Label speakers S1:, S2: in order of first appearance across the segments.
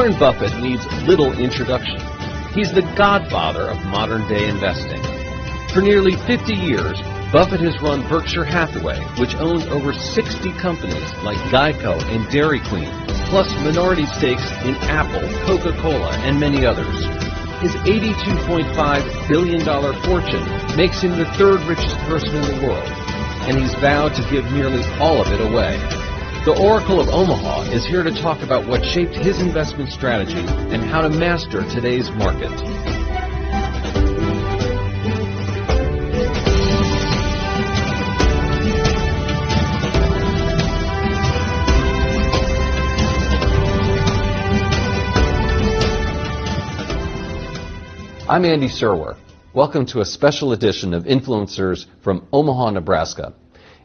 S1: Warren Buffett needs little introduction. He's the godfather of modern-day investing. For nearly 50 years, Buffett has run Berkshire Hathaway, which owns over 60 companies like Geico and Dairy Queen, plus minority stakes in Apple, Coca-Cola, and many others. His $82.5 billion fortune makes him the third richest person in the world, and he's vowed to give nearly all of it away. The Oracle of Omaha is here to talk about what shaped his investment strategy and how to master today's market. I'm Andy Serwer. Welcome to a special edition of Influencers from Omaha, Nebraska.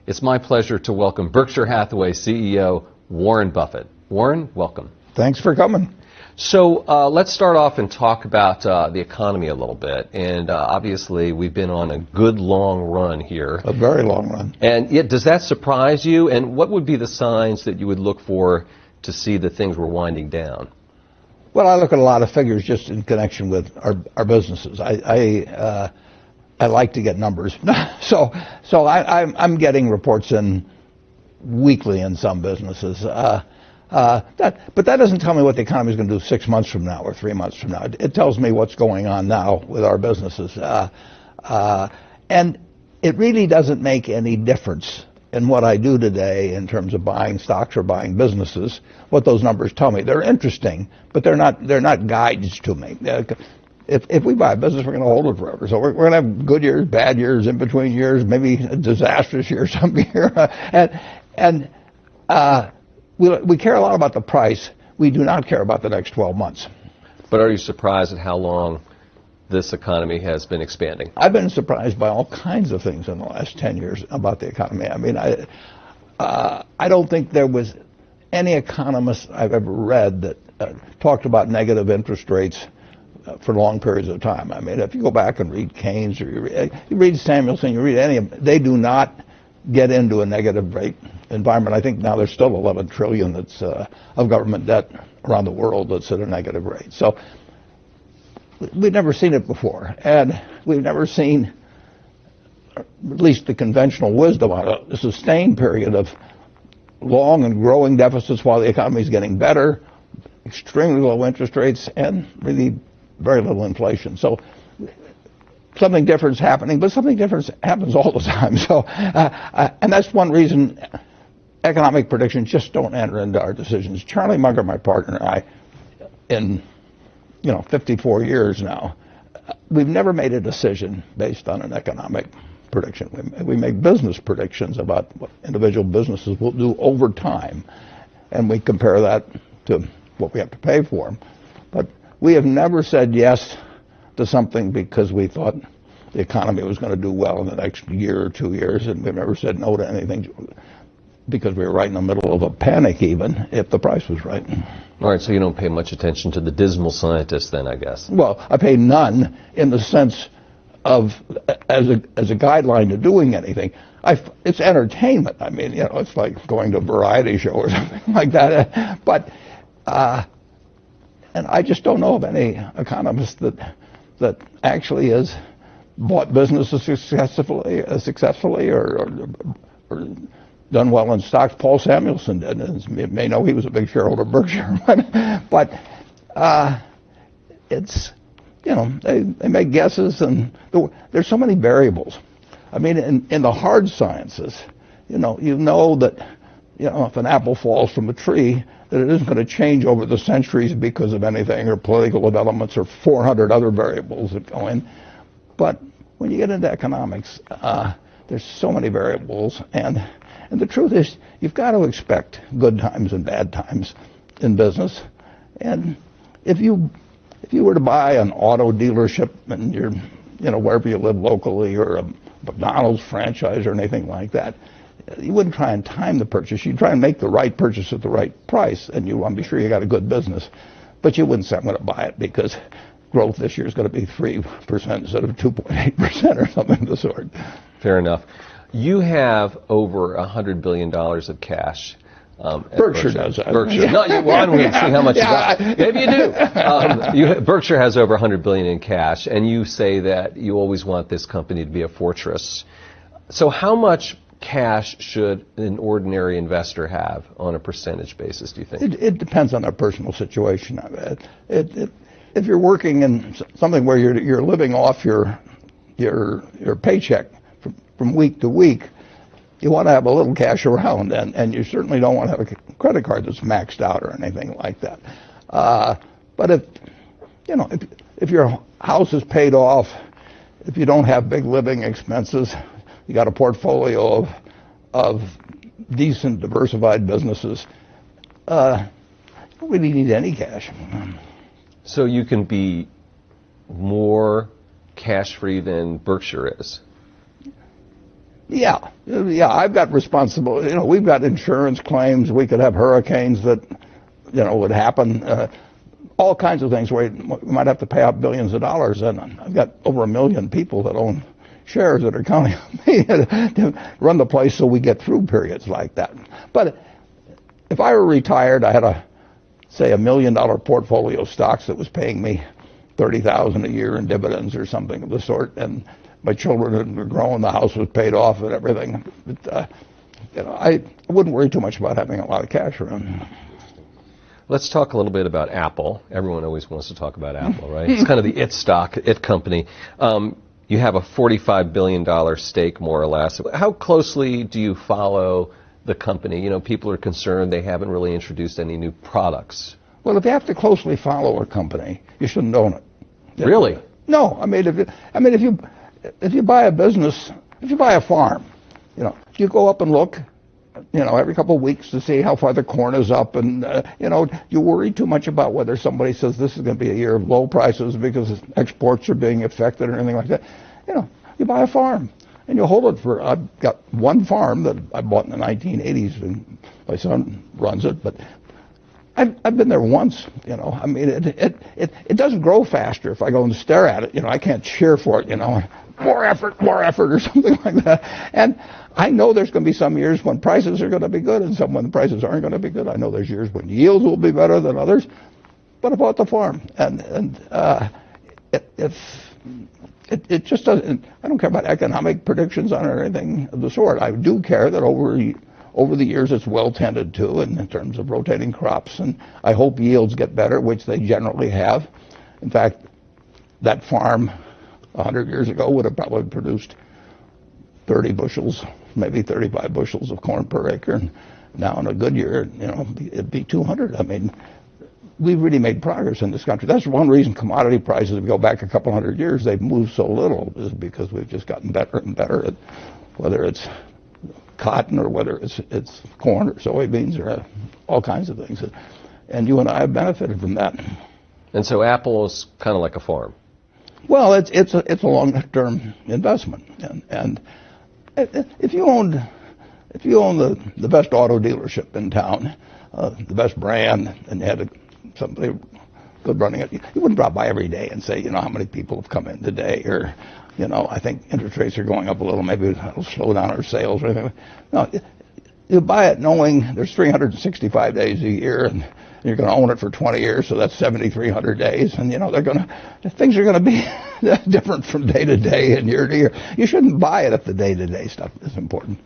S1: It's my pleasure to welcome Berkshire Hathaway CEO Warren Buffett. Warren, welcome.
S2: Thanks for coming.
S1: So let's start off and talk about the economy a little bit. And obviously, we've been on a good long run here.
S2: A very long run.
S1: And yet, does that surprise you? And what would be the signs that you would look for to see that things were winding down?
S2: Well, I look at a lot of figures just in connection with our businesses. I like to get numbers, so I'm getting reports in weekly in some businesses. But that doesn't tell me what the economy is going to do 6 months from now or 3 months from now. It tells me what's going on now with our businesses, and it really doesn't make any difference in what I do today in terms of buying stocks or buying businesses. What those numbers tell me, they're interesting, but they're not guides to me. If we buy a business, we're going to hold it forever. So we're going to have good years, bad years, in between years, maybe a disastrous year some year. And we care a lot about the price. We do not care about the next 12 months.
S1: But are you surprised at how long this economy has been expanding?
S2: I've been surprised by all kinds of things in the last 10 years about the economy. I mean, I don't think there was any economist I've ever read that talked about negative interest rates for long periods of time. I mean, if you go back and read Keynes or you read Samuelson, you read any of them, they do not get into a negative rate environment. I think now there's still 11 trillion that's of government debt around the world that's at a negative rate. So we've never seen it before, and we've never seen, at least the conventional wisdom on a sustained period of long and growing deficits while the economy is getting better, extremely low interest rates, and really very little inflation. So something different is happening, but something different happens all the time. So, and that's one reason economic predictions just don't enter into our decisions. Charlie Munger, my partner, and I, in 54 years now, we've never made a decision based on an economic prediction. We make business predictions about what individual businesses will do over time, and we compare that to what we have to pay for them. But we have never said yes to something because we thought the economy was going to do well in the next year or 2 years, and we've never said no to anything because we were right in the middle of a panic, even if the price was right.
S1: All right, so you don't pay much attention to the dismal scientists then, I guess.
S2: Well, I pay none in the sense of as a guideline to doing anything. It's entertainment. I mean, it's like going to a variety show or something like that. But and I just don't know of any economist that actually has bought businesses successfully or done well in stocks. Paul Samuelson did. You may know he was a big shareholder of Berkshire, but it's they make guesses, and there's so many variables. I mean, in the hard sciences, you know that if an apple falls from a tree, that it isn't going to change over the centuries because of anything or political developments or 400 other variables that go in. But when you get into economics, there's so many variables, and the truth is, you've got to expect good times and bad times in business. And if you were to buy an auto dealership and you're, wherever you live locally, or a McDonald's franchise or anything like that, you wouldn't try and time the purchase. You'd try and make the right purchase at the right price, and you want to be sure you got a good business. But you wouldn't say, I'm going to buy it because growth this year is going to be 3% instead of 2.8% or something of the sort.
S1: Fair enough. You have over $100 billion of cash.
S2: Berkshire does that.
S3: Berkshire. No, well, I'm going to see how much you got. Maybe you do. Berkshire has over $100 billion in cash, and you say that you always want this company to be a fortress. So how much cash should an ordinary investor have on a percentage basis, do you think?
S2: It depends on their personal situation. If you're working in something where you're living off your paycheck from week to week, you want to have a little cash around, and you certainly don't want to have a credit card that's maxed out or anything like that. But if your house is paid off, if you don't have big living expenses, you got a portfolio of decent, diversified businesses, you don't really need any cash.
S3: So you can be more cash-free than Berkshire is?
S2: Yeah, I've got responsibility. We've got insurance claims. We could have hurricanes that, would happen. All kinds of things where we might have to pay out billions of dollars. And I've got over 1 million people that own shares that are counting on me to run the place so we get through periods like that. But if I were retired, I had say $1 million portfolio of stocks that was paying me $30,000 a year in dividends or something of the sort, and my children were growing, the house was paid off and everything. But, I wouldn't worry too much about having a lot of cash around.
S3: Let's talk a little bit about Apple. Everyone always wants to talk about Apple, right? It's kind of the it stock, it company. You have a $45 billion stake, more or less. How closely do you follow the company? People are concerned they haven't really introduced any new products.
S2: Well, if you have to closely follow a company, you shouldn't own it.
S3: Really?
S2: No. If you buy a business, if you buy a farm, you go up and look, every couple of weeks to see how far the corn is up, and you worry too much about whether somebody says this is going to be a year of low prices because exports are being affected or anything like that. You buy a farm and you hold it for. I've got one farm that I bought in the 1980s, and my son runs it, but I've been there once. It doesn't grow faster if I go and stare at it. I can't cheer for it. More effort, or something like that. And I know there's going to be some years when prices are going to be good, and some when the prices aren't going to be good. I know there's years when yields will be better than others. But I bought the farm, and it just doesn't. I don't care about economic predictions on it or anything of the sort. I do care that over the years it's well tended to, and in terms of rotating crops, and I hope yields get better, which they generally have. In fact, that farm 100 years ago would have probably produced 30 bushels, maybe 35 bushels of corn per acre, and now in a good year, it'd be 200. We've really made progress in this country. That's one reason commodity prices, if you go back a couple hundred years, they've moved so little, is because we've just gotten better and better at whether it's cotton or whether it's corn or soybeans or all kinds of things. And you and I have benefited from that.
S3: And so Apple is kind of like a farm.
S2: Well, it's a long-term investment, and if you own the best auto dealership in town, the best brand, and you had somebody good running it, you wouldn't drop by every day and say, how many people have come in today, or I think interest rates are going up a little, maybe it'll slow down our sales or anything. No, you buy it knowing there's 365 days a year, and you're going to own it for 20 years, so that's 7,300 days, and things are going to be different from day to day and year to year. You shouldn't buy it if the day-to-day stuff is important.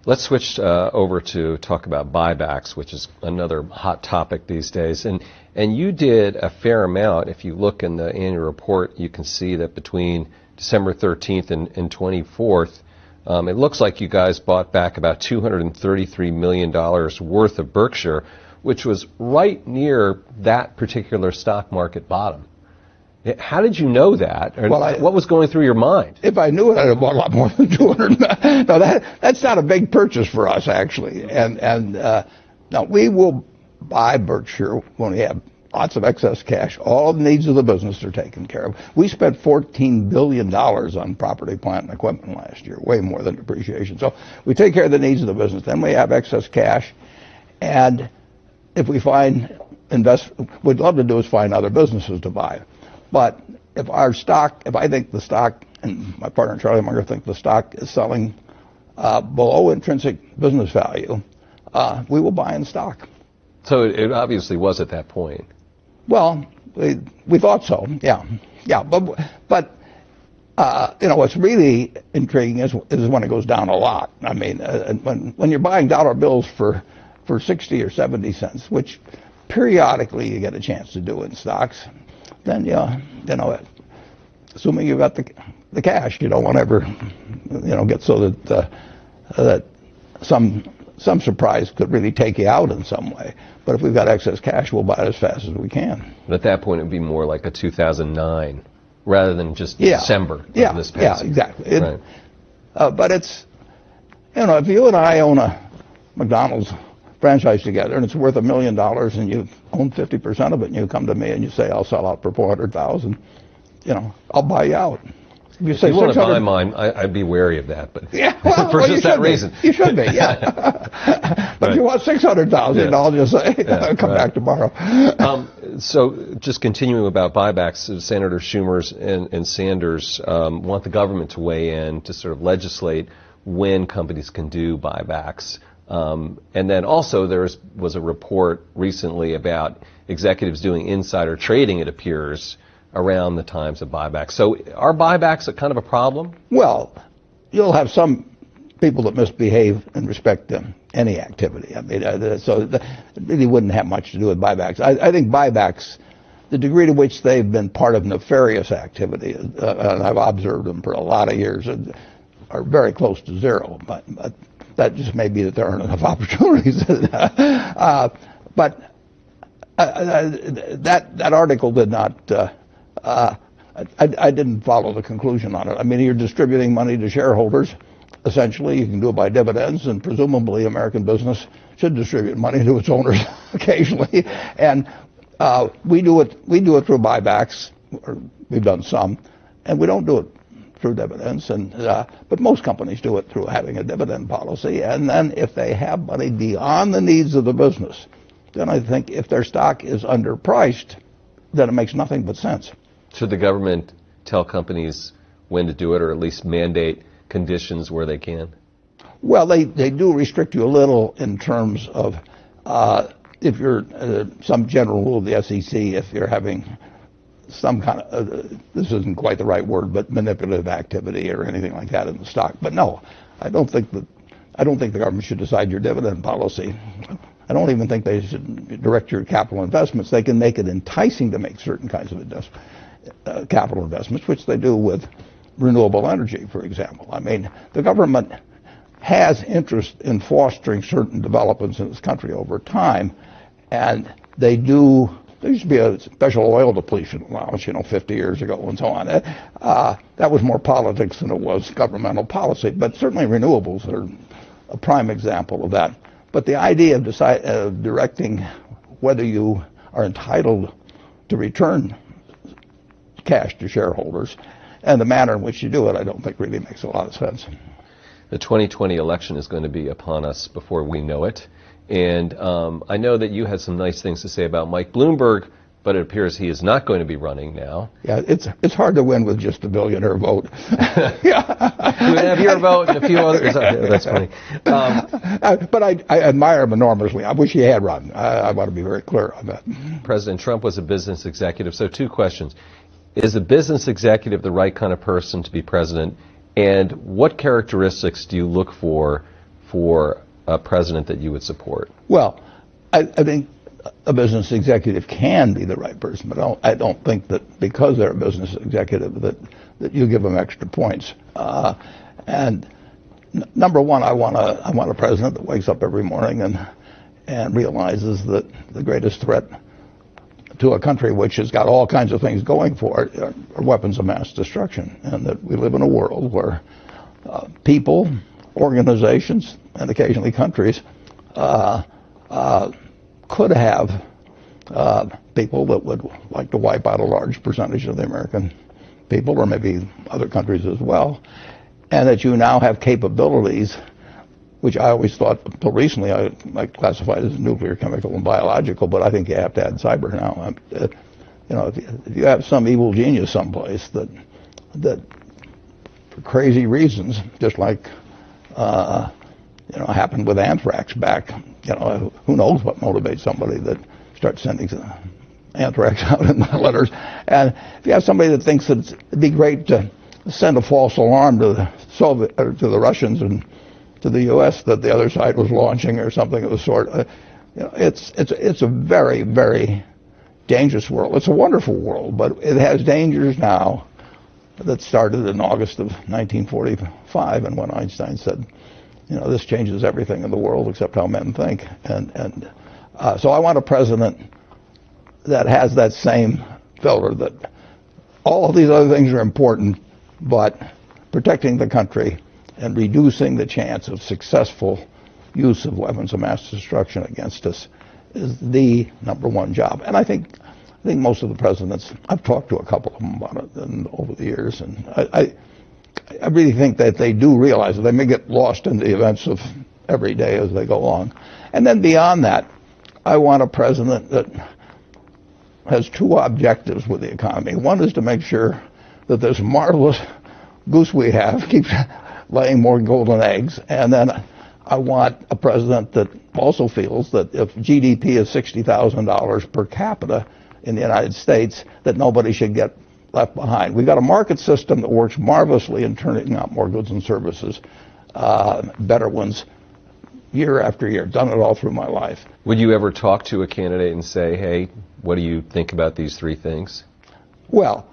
S3: Let's switch over to talk about buybacks, which is another hot topic these days. And you did a fair amount. If you look in the annual report, you can see that between December 13th and 24th, it looks like you guys bought back about $233 million worth of Berkshire, which was right near that particular stock market bottom. How did you know that? Or what was going through your mind?
S2: If I knew it, I'd have bought a lot more than 200. No, that's not a big purchase for us, actually. And now we will buy Berkshire when we have lots of excess cash. All the needs of the business are taken care of. We spent $14 billion on property, plant, and equipment last year, way more than depreciation. So we take care of the needs of the business. Then we have excess cash, and if we we'd love to do is find other businesses to buy. But if I think the stock, and my partner Charlie Munger think the stock is selling below intrinsic business value, we will buy in stock.
S3: So it obviously was at that point.
S2: Well, we thought so. Yeah. But what's really intriguing is when it goes down a lot. I mean, when you're buying dollar bills for 60 or 70 cents, which periodically you get a chance to do in stocks, then assuming you've got the cash, you don't want to ever get so that some surprise could really take you out in some way. But if we've got excess cash, we'll buy it as fast as we can.
S3: But at that point, it would be more like a 2009 rather than just December of this past year.
S2: Yeah, exactly.
S3: Right.
S2: But it's, if you and I own a McDonald's franchise together and it's worth $1 million and you own 50% of it and you come to me and you say, I'll sell out for $400,000, I'll buy you out.
S3: If you want to buy mine, I'd be wary of that, but for just that reason.
S2: You should be, yeah. But if you want $600,000, I'll just say, come back tomorrow.
S3: So just continuing about buybacks, Senator Schumer and Sanders want the government to weigh in to sort of legislate when companies can do buybacks. And then also there was a report recently about executives doing insider trading, it appears, around the times of buybacks. So are buybacks a kind of a problem?
S2: Well, you'll have some people that misbehave in respect to any activity. I mean, so it really wouldn't have much to do with buybacks. I think buybacks, the degree to which they've been part of nefarious activity, and I've observed them for a lot of years, are very close to zero. But that just may be that there aren't enough opportunities. But that article did not. I didn't follow the conclusion on it. I mean, you're distributing money to shareholders. Essentially, you can do it by dividends, and presumably American business should distribute money to its owners occasionally. And we do it through buybacks, or we've done some, and we don't do it through dividends. But most companies do it through having a dividend policy. And then if they have money beyond the needs of the business, then I think if their stock is underpriced, then it makes nothing but sense.
S3: Should the government tell companies when to do it, or at least mandate conditions where they can?
S2: Well, they do restrict you a little in terms of if you're some general rule of the SEC, if you're having some kind of this isn't quite the right word, but manipulative activity or anything like that in the stock. But no, I don't think the government should decide your dividend policy. I don't even think they should direct your capital investments. They can make it enticing to make certain kinds of capital investments, which they do with renewable energy, for example. I mean, the government has interest in fostering certain developments in this country over time, and they do. There used to be a special oil depletion allowance, 50 years ago and so on. That was more politics than it was governmental policy, but certainly renewables are a prime example of that. But the idea of directing whether you are entitled to return cash to shareholders and the manner in which you do it, I don't think really makes a lot of sense.
S3: The 2020 election is going to be upon us before we know it. And I know that you had some nice things to say about Mike Bloomberg, but it appears he is not going to be running now.
S2: Yeah, it's hard to win with just a billionaire vote.
S3: You have your vote and a few others. That's funny.
S2: But I admire him enormously. I wish he had run. I want to be very clear on that.
S3: President Trump was a business executive. So 2 questions. Is a business executive the right kind of person to be president? And what characteristics do you look for a president that you would support?
S2: Well, I think a business executive can be the right person, but I don't think that because they're a business executive that you give them extra points. And number one, I want a president that wakes up every morning and realizes that the greatest threat to a country which has got all kinds of things going for it are weapons of mass destruction, and that we live in a world where people, organizations, and occasionally countries could have people that would like to wipe out a large percentage of the American people, or maybe other countries as well, and that you now have capabilities, which I always thought until recently I classified as nuclear, chemical, and biological, but I think you have to add cyber now. If you have some evil genius someplace that for crazy reasons, just like happened with anthrax back. Who knows what motivates somebody that starts sending anthrax out in the letters. And if you have somebody that thinks that it'd be great to send a false alarm to the Soviet or to the Russians and to the U.S. that the other side was launching or something of the sort, it's a very, very dangerous world. It's a wonderful world, but it has dangers now that started in August of 1945, and when Einstein said, this changes everything in the world except how men think. So I want a president that has that same filter, that all of these other things are important, but protecting the country and reducing the chance of successful use of weapons of mass destruction against us is the number one job. And I think most of the presidents, I've talked to a couple of them about it over the years, and I really think that they do realize that they may get lost in the events of every day as they go along. And then beyond that, I want a president that has two objectives with the economy. One is to make sure that this marvelous goose we have keeps laying more golden eggs. And then I want a president that also feels that if GDP is $60,000 per capita in the United States, that nobody should get left behind. We've got a market system that works marvelously in turning out more goods and services, better ones, year after year. Done it all through my life.
S3: Would you ever talk to a candidate and say, hey, what do you think about these three things?
S2: Well,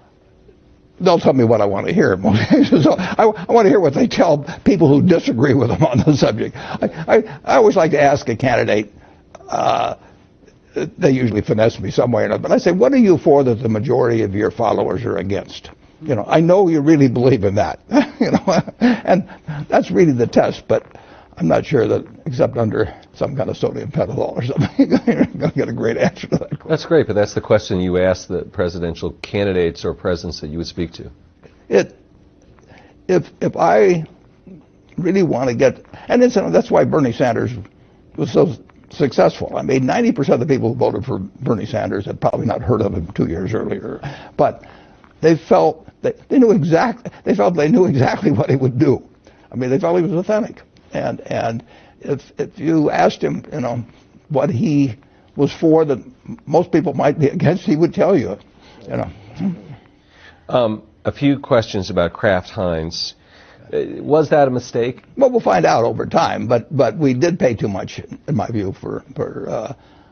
S2: they'll tell me what I want to hear. So I want to hear what they tell people who disagree with them on the subject. I always like to ask a candidate, they usually finesse me some way or another, but I say, what are you for that the majority of your followers are against? I know you really believe in that, and that's really the test, but I'm not sure that, except under some kind of sodium pentothal or something, you're going to get a great answer to that question.
S3: That's great, but that's the question you ask the presidential candidates or presidents that you would speak to.
S2: If I really want to get, and that's why Bernie Sanders was so successful. I mean, 90% of the people who voted for Bernie Sanders had probably not heard of him 2 years earlier, but they felt they knew exactly what he would do. I mean, they felt he was authentic. And if you asked him, what he was for that most people might be against, he would tell you,
S3: A few questions about Kraft Heinz. Was that a mistake?
S2: Well, we'll find out over time. But we did pay too much, in my view, for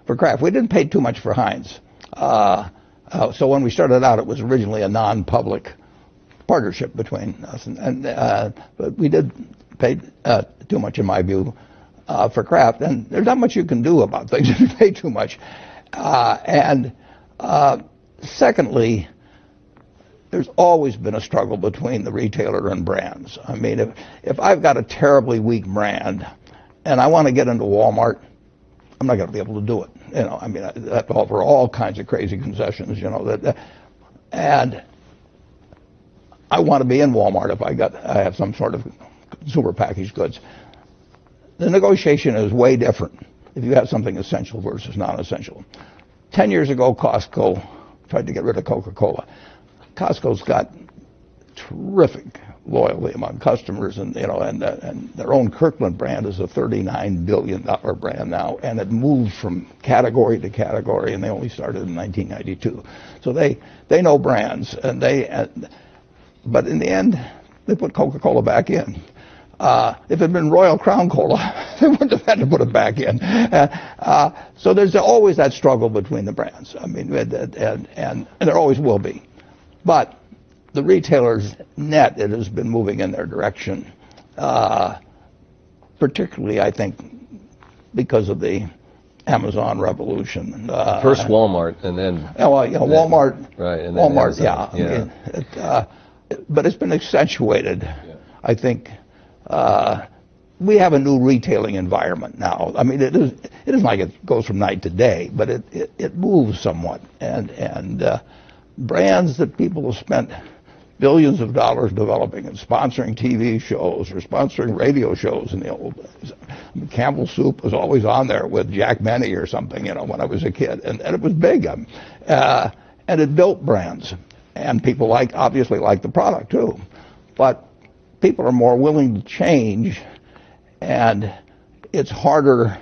S2: Kraft. We didn't pay too much for Heinz. So when we started out, it was originally a non-public partnership between us, but we did pay too much, in my view, for Kraft. And there's not much you can do about things if you pay too much. Secondly, there's always been a struggle between the retailer and brands. I mean, if I've got a terribly weak brand and I want to get into Walmart, I'm not going to be able to do it. I mean, I have to offer all kinds of crazy concessions, and I want to be in Walmart if I have some sort of consumer packaged goods. The negotiation is way different if you have something essential versus non-essential. 10 years ago, Costco tried to get rid of Coca-Cola. Costco's got terrific loyalty among customers, and their own Kirkland brand is a $39 billion brand now, and it moved from category to category, and they only started in 1992. So they know brands, but in the end, they put Coca-Cola back in. If it had been Royal Crown Cola, they wouldn't have had to put it back in. So there's always that struggle between the brands. I mean, and there always will be. But the retailers, net, it has been moving in their direction, particularly, I think, because of the Amazon revolution.
S3: First Walmart, and then...
S2: Walmart.
S3: Right, and then
S2: Walmart,
S3: Amazon.
S2: yeah. But it's been accentuated, I think. We have a new retailing environment now. I mean, it isn't like it goes from night to day, but it moves somewhat. And brands that people have spent billions of dollars developing and sponsoring TV shows or sponsoring radio shows in the old days. I mean, Campbell Soup was always on there with Jack Benny or something, when I was a kid, and it was big. And it built brands, and people obviously like the product too. But people are more willing to change, and it's harder.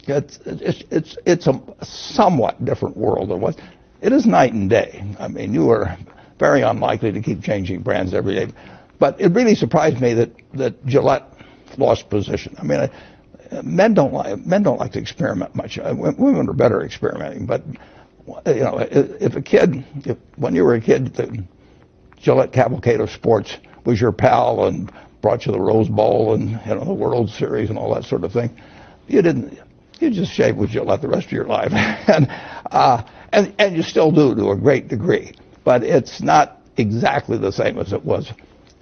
S2: It's a somewhat different world than what it is. Night and day. I mean, you are very unlikely to keep changing brands every day. But it really surprised me that Gillette lost position. I mean, men don't like to experiment much. Women are better experimenting. But you know, when you were a kid, the Gillette cavalcade of sports was your pal and brought you the Rose Bowl and, you know, the World Series and all that sort of thing. You just shave with Gillette the rest of your life, and you still do to a great degree. But it's not exactly the same as it was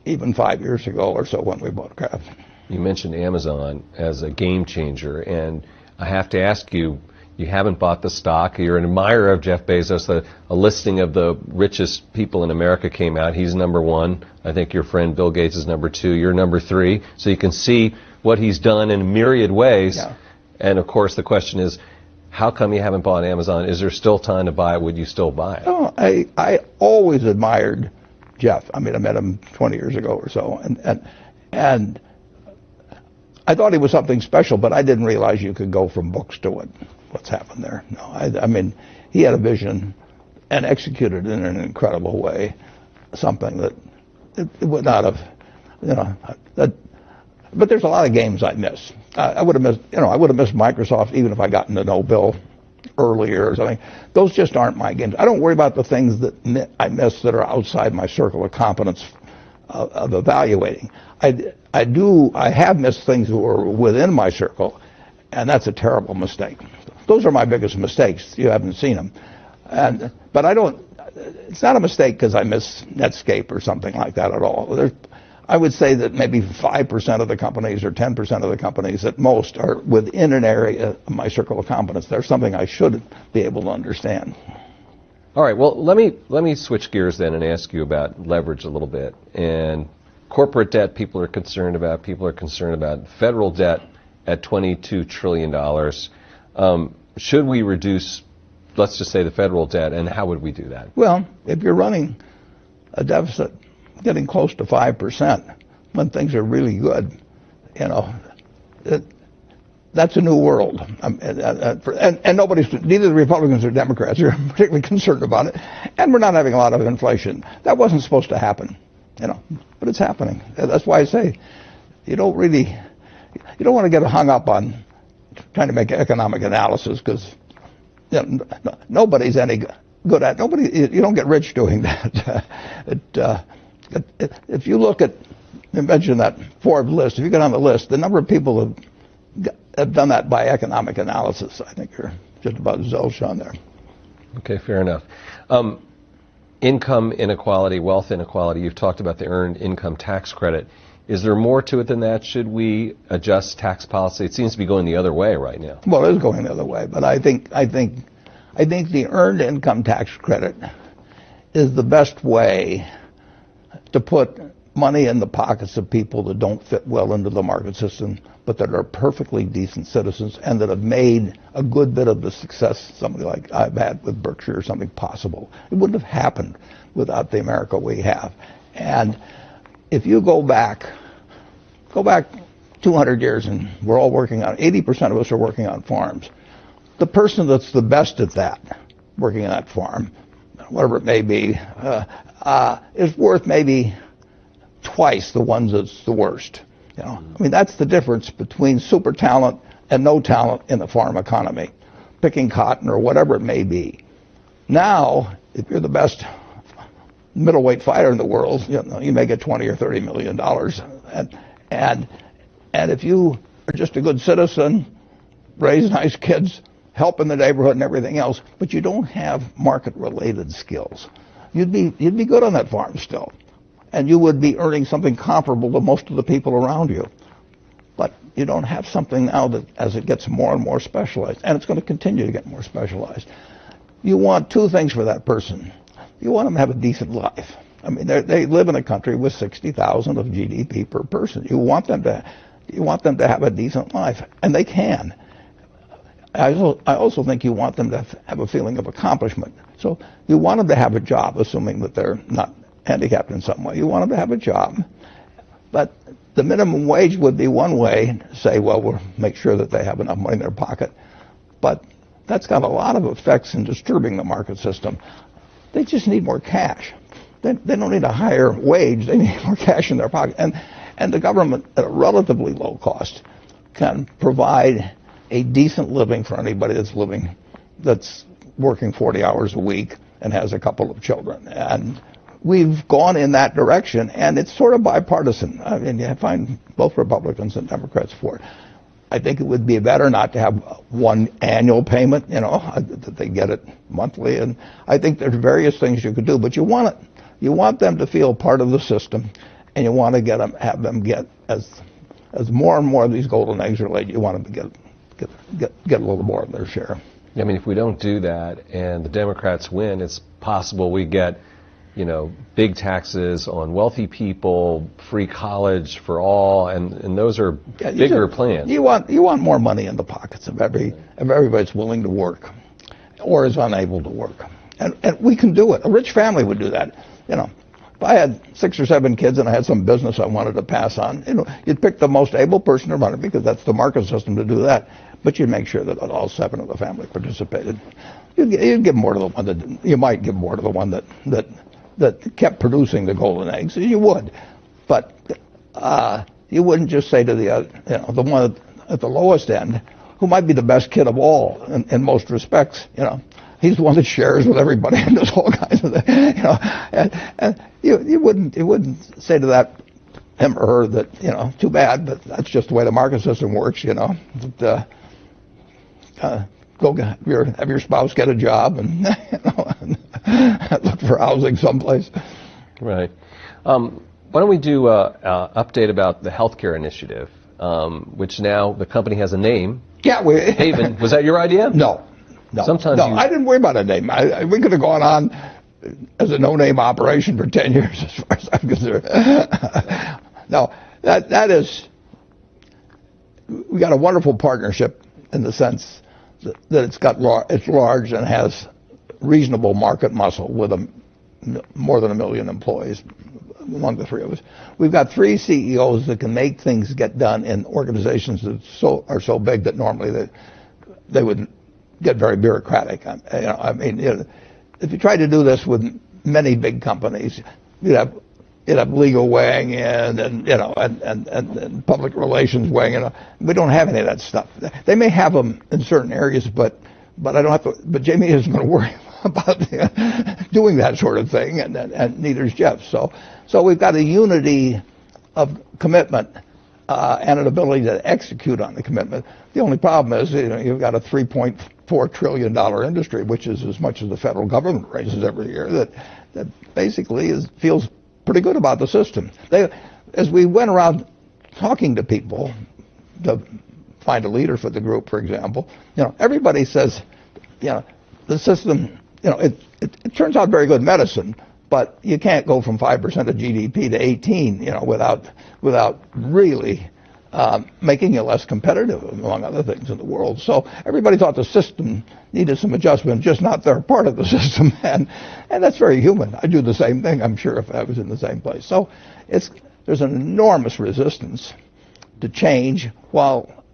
S2: even 5 years ago or so when we bought Kraft.
S3: You mentioned Amazon as a game changer, and I have to ask you, you haven't bought the stock. You're an admirer of Jeff Bezos. A listing of the richest people in America came out. He's number one. I think your friend Bill Gates is number two. You're number three. So you can see what he's done in myriad ways. Yeah. And, of course, the question is, how come you haven't bought Amazon? Is there still time to buy it? Would you still buy it?
S2: Oh, I always admired Jeff. I mean, I met him 20 years ago or so, and I thought he was something special, but I didn't realize you could go from books to what's happened there. No, I mean, he had a vision and executed it in an incredible way, something that it would not have, you know, but there's a lot of games I miss. I would have missed Microsoft even if I got into no Bill earlier or something. Those just aren't my games. I don't worry about the things that I miss that are outside my circle of competence of evaluating. I have missed things that were within my circle, and that's a terrible mistake. Those are my biggest mistakes. You haven't seen them, but I don't. It's not a mistake because I miss Netscape or something like that at all. I would say that maybe 5% of the companies or 10% of the companies at most are within an area of my circle of competence. There's something I should be able to understand.
S3: All right. Well, let me switch gears then and ask you about leverage a little bit. And corporate debt, people are concerned about. People are concerned about federal debt at $22 trillion. Should we reduce, let's just say, the federal debt, and how would we do that?
S2: Well, if you're running a deficit getting close to 5% when things are really good, you know, that's a new world. And neither the Republicans or Democrats are particularly concerned about it. And we're not having a lot of inflation. That wasn't supposed to happen, you know, but it's happening. That's why I say you don't want to get hung up on trying to make economic analysis because, you know, nobody's any good at it. You don't get rich doing that. If you look at, you mentioned that Forbes list, if you get on the list, the number of people have done that by economic analysis, I think you're just about zilch on there.
S3: Okay, fair enough. Income inequality, wealth inequality, you've talked about the earned income tax credit. Is there more to it than that? Should we adjust tax policy? It seems to be going the other way right now.
S2: Well, it is going the other way, but I think the earned income tax credit is the best way to put money in the pockets of people that don't fit well into the market system, but that are perfectly decent citizens and that have made a good bit of the success somebody like I've had with Berkshire or something possible. It wouldn't have happened without the America we have. And if you go back 200 years and we're all working on, 80% of us are working on farms. The person that's the best at that, working on that farm, whatever it may be, is worth maybe twice the ones that's the worst. You know, I mean, that's the difference between super talent and no talent in the farm economy, picking cotton or whatever it may be. Now, if you're the best middleweight fighter in the world, you know, you may get $20 or $30 million, and if you are just a good citizen, raise nice kids, help in the neighborhood and everything else, but you don't have market-related skills, you'd be good on that farm still, and you would be earning something comparable to most of the people around you. But you don't have something now that, as it gets more and more specialized, and it's going to continue to get more specialized, you want two things for that person. You want them to have a decent life. I mean, they live in a country with 60,000 of GDP per person. You want them to have a decent life, and they can. I also think you want them to have a feeling of accomplishment. So you want them to have a job, assuming that they're not handicapped in some way. You want them to have a job, but the minimum wage would be one way to say, well, we'll make sure that they have enough money in their pocket. But that's got a lot of effects in disturbing the market system. They just need more cash. They don't need a higher wage. They need more cash in their pocket. And the government, at a relatively low cost, can provide a decent living for anybody that's working 40 hours a week and has a couple of children. And we've gone in that direction, and it's sort of bipartisan. I mean, you find both Republicans and Democrats for it. I think it would be better not to have one annual payment, that they get it monthly. And I think there's various things you could do, but you want them to feel part of the system, and you want to have them get as more and more of these golden eggs are laid. You want them to get a little more of their share.
S3: I mean, if we don't do that and the Democrats win, it's possible we get, big taxes on wealthy people, free college for all, and those are bigger plans.
S2: You want more money in the pockets of everybody that's willing to work or is unable to work. And we can do it. A rich family would do that. If I had 6 or 7 kids and I had some business I wanted to pass on, you'd pick the most able person to run it because that's the market system to do that. But you'd make sure that all 7 of the family participated. You'd give more to the one that you might give more to the one that kept producing the golden eggs. You would, but you wouldn't just say to the one at the lowest end, who might be the best kid of all in most respects. He's the one that shares with everybody and does all kinds of things. And you wouldn't say to that him or her that too bad, but that's just the way the market system works. That, go have your spouse get a job and look for housing someplace.
S3: Right. Why don't we do an update about the healthcare initiative, which now the company has a name.
S2: Yeah,
S3: Haven. Was that your idea?
S2: No.
S3: Sometimes
S2: I didn't worry about a name. We could have gone on as a no-name operation for 10 years, as far as I'm concerned. No, that is. We got a wonderful partnership in the sense that it's large and has reasonable market muscle with more than 1 million employees among the 3 of us. We've got 3 CEOs that can make things get done in organizations that are so big that normally they would get very bureaucratic. If you tried to do this with many big companies, you'd have legal weighing in and public relations weighing in. We don't have any of that stuff. They may have them in certain areas, but I don't have to. But Jamie isn't going to worry about doing that sort of thing, and neither is Jeff. So we've got a unity of commitment and an ability to execute on the commitment. The only problem is you've got a $3.4 trillion industry, which is as much as the federal government raises every year. That basically feels pretty good about the system. As we went around talking to people to find a leader for the group, for example, everybody says, the system, it turns out very good medicine, but you can't go from 5% of GDP to 18, without really making you less competitive, among other things in the world. So everybody thought the system needed some adjustment, just not their part of the system, and that's very human. I'd do the same thing, I'm sure, if I was in the same place. So there's an enormous resistance to change, while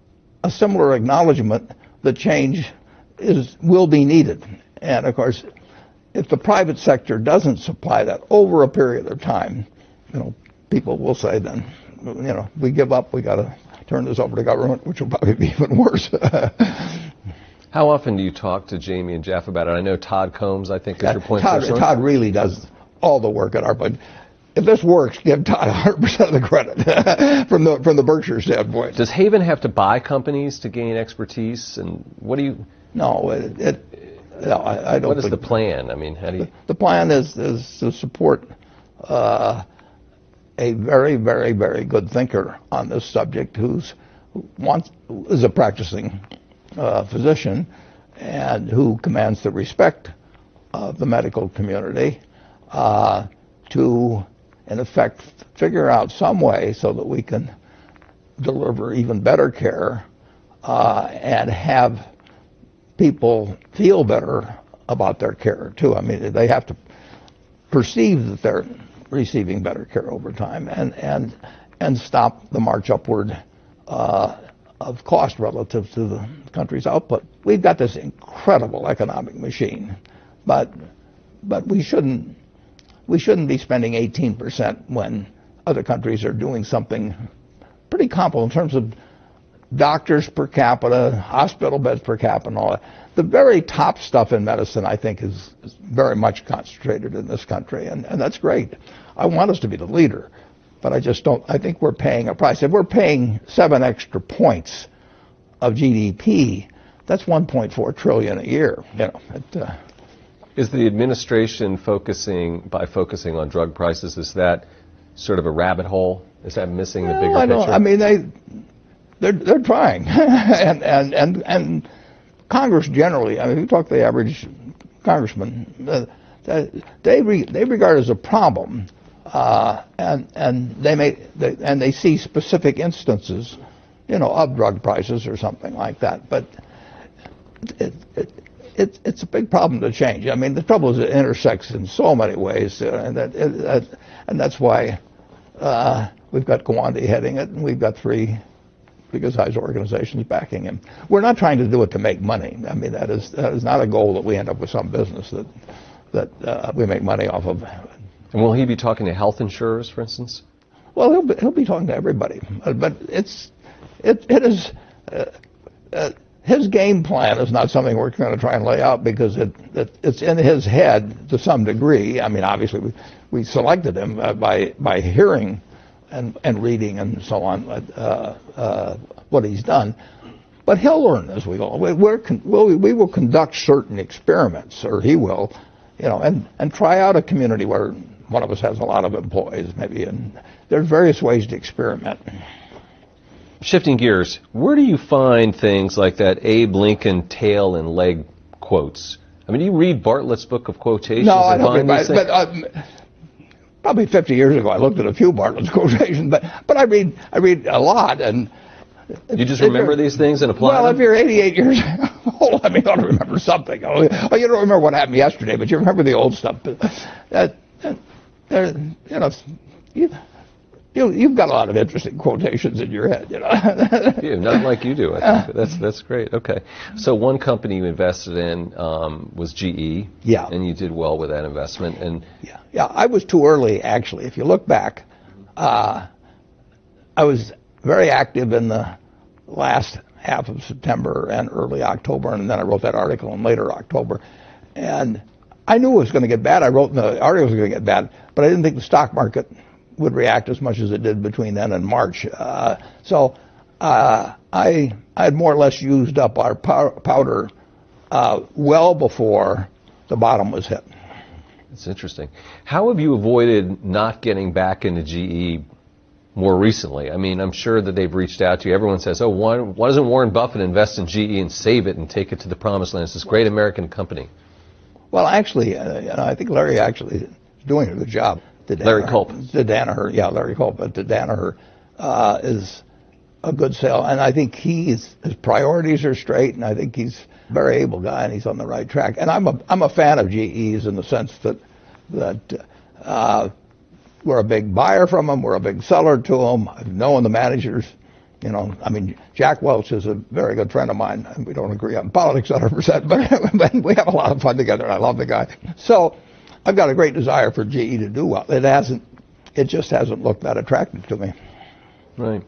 S2: a similar acknowledgement that change will be needed. And of course, if the private sector doesn't supply that over a period of time, people will say then, we give up, we got to turn this over to government, which will probably be even worse.
S3: How often do you talk to Jamie and Jeff about it? I know Todd Combs, I think, is your point person.
S2: Todd really does all the work at our budget. If this works, give Todd 100% of the credit from the Berkshire standpoint.
S3: Does Haven have to buy companies to gain expertise? And what do you?
S2: No, I don't.
S3: What is the plan? I mean, how do you?
S2: The plan is to support a very, very, very good thinker on this subject is a practicing physician and who commands the respect of the medical community to, in effect, figure out some way so that we can deliver even better care and have people feel better about their care, too. I mean, they have to perceive that they're receiving better care over time. And and stop the march upward of cost relative to the country's output. We've got this incredible economic machine, but we shouldn't be spending 18% when other countries are doing something pretty comparable in terms of doctors per capita, hospital beds per capita, and all that. The very top stuff in medicine, I think, is very much concentrated in this country, and that's great. I want us to be the leader, but I think we're paying a price. If we're paying 7 extra points of GDP, that's $1.4 trillion a year.
S3: Is the administration focusing on drug prices, is that sort of a rabbit hole? Is that missing the bigger picture?
S2: I mean, they're trying, and Congress generally. I mean, if you talk to the average congressman, they regard it as a problem, and they see specific instances, of drug prices or something like that. But it's a big problem to change. I mean, the trouble is it intersects in so many ways, and that's why we've got Gawande heading it, and we've got 3 big-sized organizations backing him. We're not trying to do it to make money. I mean, that is not a goal that we end up with some business that we make money off of.
S3: And will he be talking to health insurers, for instance?
S2: Well, he'll be talking to everybody, but it is his game plan is not something we're going to try and lay out because it's in his head to some degree. I mean, obviously we selected him by hearing and reading and so on what he's done, but he'll learn as we go. We will conduct certain experiments, or he will, and try out a community where one of us has a lot of employees, maybe, and there's various ways to experiment.
S3: Shifting gears, where do you find things like that Abe Lincoln tail and leg quotes? I mean, do you read Bartlett's book of quotations?
S2: No, I don't read but probably 50 years ago I looked at a few Bartlett's quotations, but I read a lot. And
S3: you just remember these things and apply them?
S2: Well, if you're 88 years old, I mean, you ought to remember something. Oh, you don't remember what happened yesterday, but you remember the old stuff. You've got a lot of interesting quotations in your head,
S3: Yeah, not like you do. I think that's great. Okay, so one company you invested in was GE.
S2: Yeah,
S3: and you did well with that investment. And
S2: yeah, I was too early actually. If you look back, I was very active in the last half of September and early October, and then I wrote that article in later October, and I knew it was going to get bad. I wrote in the article it was going to get bad, but I didn't think the stock market would react as much as it did between then and March. So I had more or less used up our powder well before the bottom was hit.
S3: That's interesting. How have you avoided not getting back into GE more recently? I mean, I'm sure that they've reached out to you. Everyone says, why doesn't Warren Buffett invest in GE and save it and take it to the promised land? It's this great American company.
S2: Well, actually, I think Larry actually is doing a good job.
S3: Larry Culp.
S2: Danaher, yeah, Larry Culp. But Danaher is a good sale, and I think his priorities are straight, and I think he's a very able guy, and he's on the right track. And I'm a fan of GE's in the sense that we're a big buyer from them, we're a big seller to them. I've known the managers. I mean, Jack Welch is a very good friend of mine, and we don't agree on politics 100%, but we have a lot of fun together, and I love the guy. So I've got a great desire for GE to do well. It just hasn't looked that attractive to me.
S3: Right.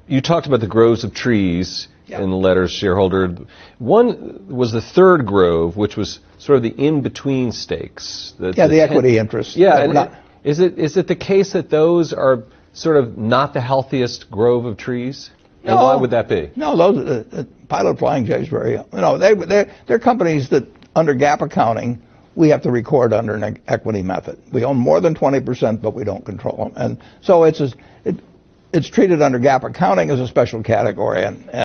S3: You talked about the groves of trees in the letters shareholder. One was the third grove, which was sort of the in-between stakes. The
S2: equity interest.
S3: Yeah. Is it the case that those are sort of not the healthiest grove of trees? And why would that be?
S2: No, those Pilot Flying J is very. They're companies that under GAAP accounting we have to record under an equity method. We own more than 20%, but we don't control them, and so it's treated under GAAP accounting as a special category, and